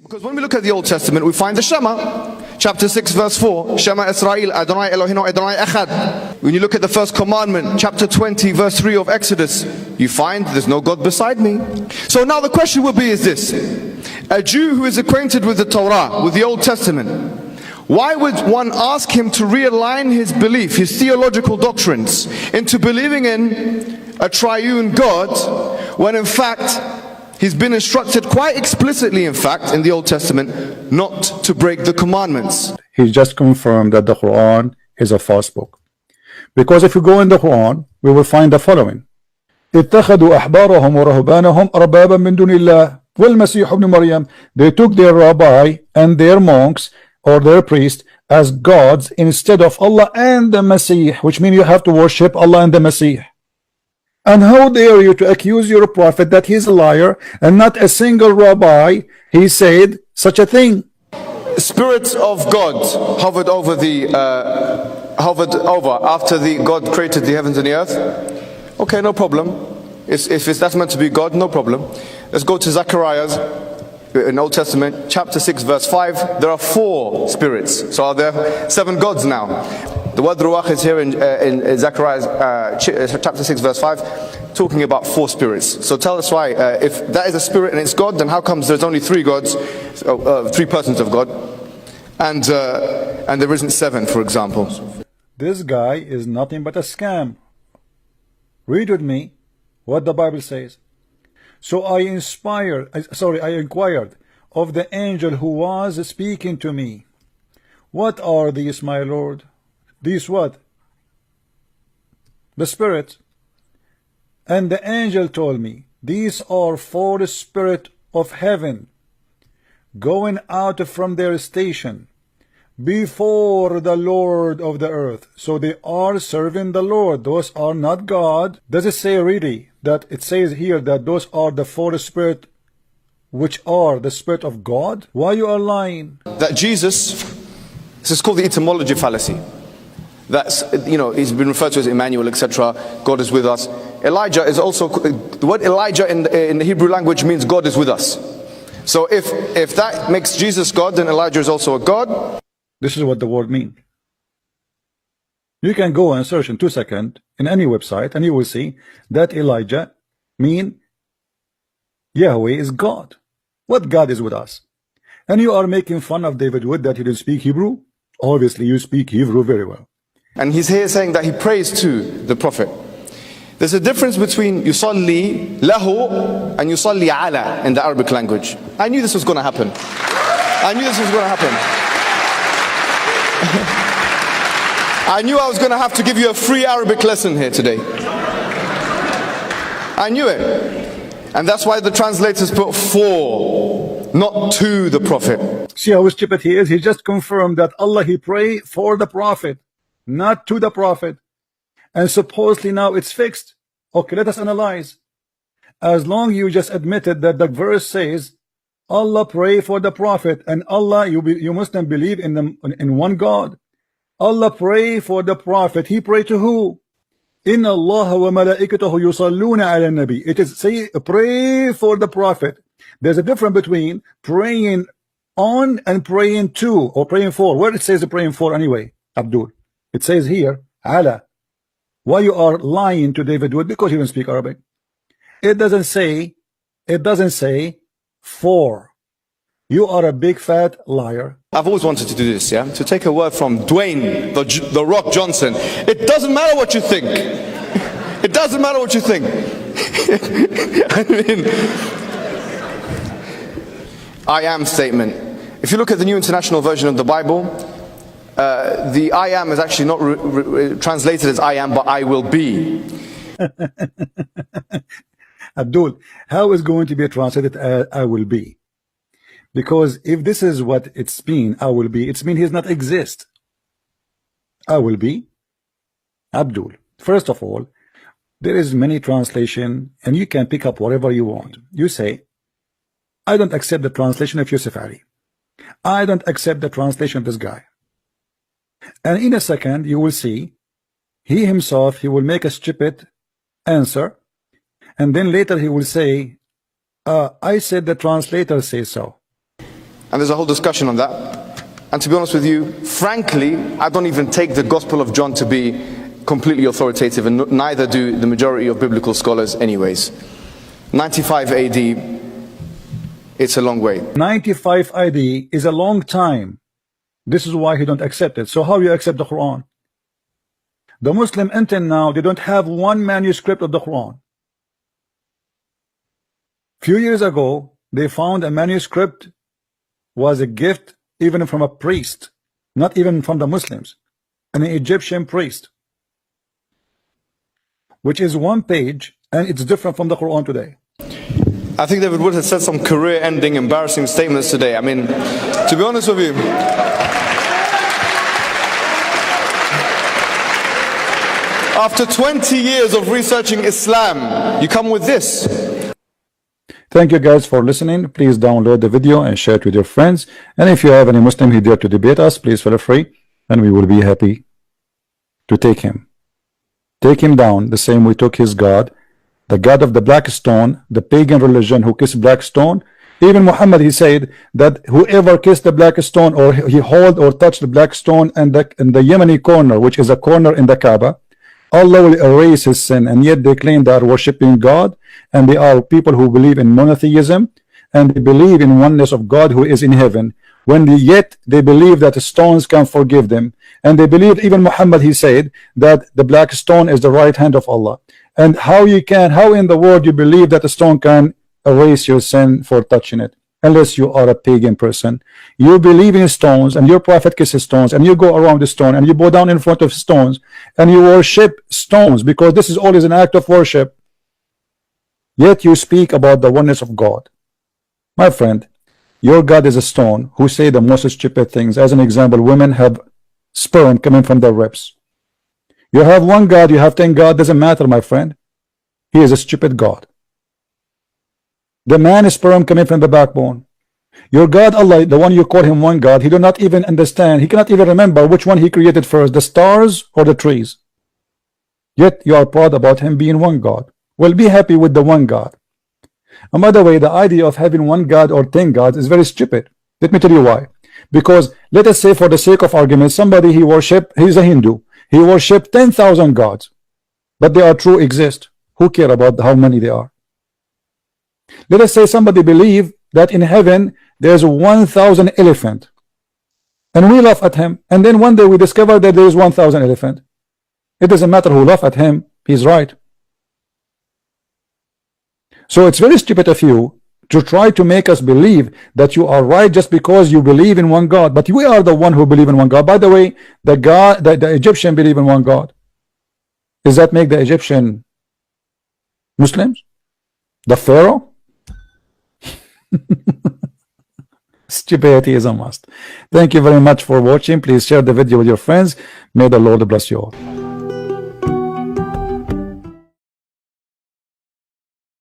Because when we look at the Old Testament, we find the Shema, chapter 6, verse 4, Shema Israel, Adonai Eloheinu, Adonai Echad. When you look at the first commandment, chapter 20, verse 3 of Exodus, you find there's no God beside me. So now the question will be is this: a Jew who is acquainted with the Torah, with the Old Testament, why would one ask him to realign his belief, his theological doctrines, into believing in a triune God, when in fact he's been instructed quite explicitly, in fact, in the Old Testament, not to break the commandments? He just confirmed that the Quran is a false book. Because if you go in the Quran, we will find the following: اتخذوا أحبارهم ورهبانهم أربابا من دون الله والمسيح ابن مريم. They took their rabbi and their monks or their priest as gods instead of Allah and the Messiah, which means you have to worship Allah and the Messiah. And how dare you to accuse your prophet that he's a liar, and not a single rabbi he said such a thing. Spirits of God hovered over after the God created the heavens and the earth. Okay, no problem. If that's meant to be God, no problem. Let's go to Zechariah's in Old Testament, chapter 6, verse 5. There are 4 spirits. So are there 7 gods now? The word Ruach is here in Zechariah chapter 6, verse 5, talking about 4 spirits. So tell us why, if that is a spirit and it's God, then how comes there's only 3 gods, 3 persons of God, and there isn't 7, for example? This guy is nothing but a scam. Read with me what the Bible says. So I inquired of the angel who was speaking to me, what are these, my Lord? These what? The spirits. And the angel told me, these are 4 spirits of heaven going out from their station before the Lord of the earth. So they are serving the Lord. Those are not God. Does it say really that it says here that those are the 4 spirits which are the spirit of God? Why you are lying? That Jesus, this is called the etymology fallacy. That's, you know, he's been referred to as Emmanuel, etc. God is with us. Elijah is also, the word Elijah in the Hebrew language means God is with us. So if that makes Jesus God, then Elijah is also a God. This is what the word means. You can go and search in 2 seconds in any website and you will see that Elijah mean Yahweh is God. What God is with us? And you are making fun of David Wood that he didn't speak Hebrew. Obviously you speak Hebrew very well. And he's here saying that he prays to the Prophet. There's a difference between yusalli lahu and yusalli ala in the Arabic language. I knew this was going to happen. I knew this was going to happen. I knew I was going to have to give you a free Arabic lesson here today. I knew it. And that's why the translators put 4, not to the Prophet. See how stupid he is? He just confirmed that Allah, he pray for the Prophet, not to the Prophet. And supposedly now it's fixed. Okay, let us analyze. As long you just admitted that the verse says Allah pray for the Prophet, and Allah, you Muslim believe in one God. Allah pray for the Prophet. He pray to who? Inna Allah wa malaikatahu yusalluna ala nabi. It is say pray for the Prophet. There's a difference between praying on and praying to, or praying for. Where it says praying for anyway, Abdul? It says here ala. Why you are lying to David Wood? Because you don't speak Arabic. It doesn't say for. You are a big fat liar. I've always wanted to do this, yeah? To take a word from Dwayne, the Rock Johnson. It doesn't matter what you think. It doesn't matter what you think. I mean, I am statement. If you look at the New International Version of the Bible, the I am is actually not translated as I am, but I will be. Abdul, how is going to be translated as I will be? Because if this is what it's been, I will be, it's mean he's not exist. I will be. Abdul, first of all, there is many translation and you can pick up whatever you want. You say, I don't accept the translation of Yusuf Ali. I don't accept the translation of this guy. And in a second you will see he himself, he will make a stupid answer, and then later he will say I said the translator says so. And there's a whole discussion on that. And to be honest with you, frankly, I don't even take the Gospel of John to be completely authoritative, and neither do the majority of biblical scholars anyways. 95 AD, it's a long way. 95 AD is a long time. This is why he don't accept it. So how you accept the Quran? The Muslim until now, they don't have one manuscript of the Quran. Few years ago, they found a manuscript was a gift even from a priest, not even from the Muslims, an Egyptian priest, which is one page, and it's different from the Quran today. I think David Wood has said some career-ending, embarrassing statements today. I mean, to be honest with you, after 20 years of researching Islam, you come with this. Thank you guys for listening. Please download the video and share it with your friends. And if you have any Muslim who dare to debate us, please feel free, and we will be happy to take him. Take him down the same we took his God, the God of the black stone, the pagan religion who kissed black stone. Even Muhammad, he said that whoever kissed the black stone, or he hold or touched the black stone in the Yemeni corner, which is a corner in the Kaaba, Allah will erase his sin. And yet they claim they are worshiping God, and they are people who believe in monotheism, and they believe in oneness of God who is in heaven, yet they believe that the stones can forgive them. And they believe, even Muhammad, he said that the black stone is the right hand of Allah. And how in the world you believe that a stone can erase your sin for touching it? Unless you are a pagan person. You believe in stones, and your prophet kisses stones, and you go around the stone, and you bow down in front of stones, and you worship stones, because this is always an act of worship. Yet you speak about the oneness of God. My friend, your God is a stone who say the most stupid things. As an example, women have sperm coming from their ribs. You have one God, you have 10 God, doesn't matter, my friend. He is a stupid God. The man is sperm coming from the backbone. Your God, Allah, the one you call him one God, he do not even understand. He cannot even remember which one he created first, the stars or the trees. Yet you are proud about him being one God. Well, be happy with the one God. And by the way, the idea of having one God or 10 gods is very stupid. Let me tell you why. Because let us say, for the sake of argument, somebody he's a Hindu. He worship 10,000 gods, but they are true, exist. Who care about how many they are? Let us say somebody believe that in heaven there's 1,000 elephant, and we laugh at him, and then one day we discover that there is 1,000 elephant. It doesn't matter who laugh at him, he's right. So it's very stupid of you to try to make us believe that you are right just because you believe in one God. But we are the one who believe in one God. By the way, the Egyptian believe in one God. Does that make the Egyptian Muslims? The Pharaoh? Stupidity is a must. Thank you very much for watching. Please share the video with your friends. May the Lord bless you all.